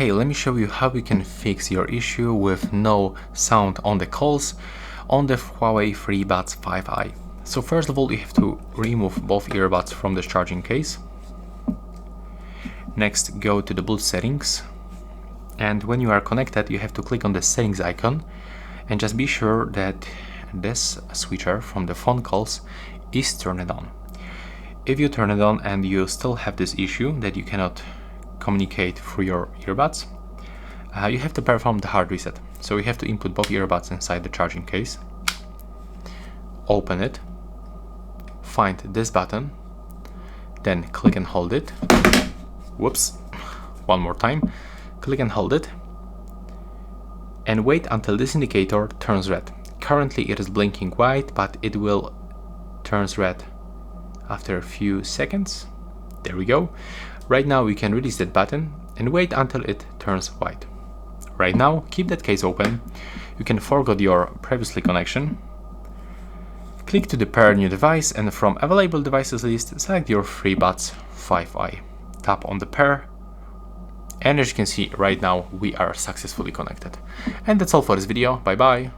Hey, let me show you how we can fix your issue with no sound on the calls on the Huawei FreeBuds 5i. So first of all, you have to remove both earbuds from the charging case. Next, go to the Bluetooth settings, and when you are connected, you have to click on the settings icon and just be sure that this switcher from the phone calls is turned on. If you turn it on and you still have this issue that you cannot communicate through your earbuds, you have to perform the hard reset. So you have to input both earbuds inside the charging case, open it, find this button, then click and hold it. Whoops, one more time, click and hold it, and wait until this indicator turns red. Currently it is blinking white, but it will turn red after a few seconds. There we go. Right now we can release that button and wait until it turns white. Right now, keep that case open. You can forget your previously connection. Click to the pair new device, and from available devices list, select your FreeBuds 5i. Tap on the pair, and as you can see right now, we are successfully connected. And that's all for this video. Bye bye.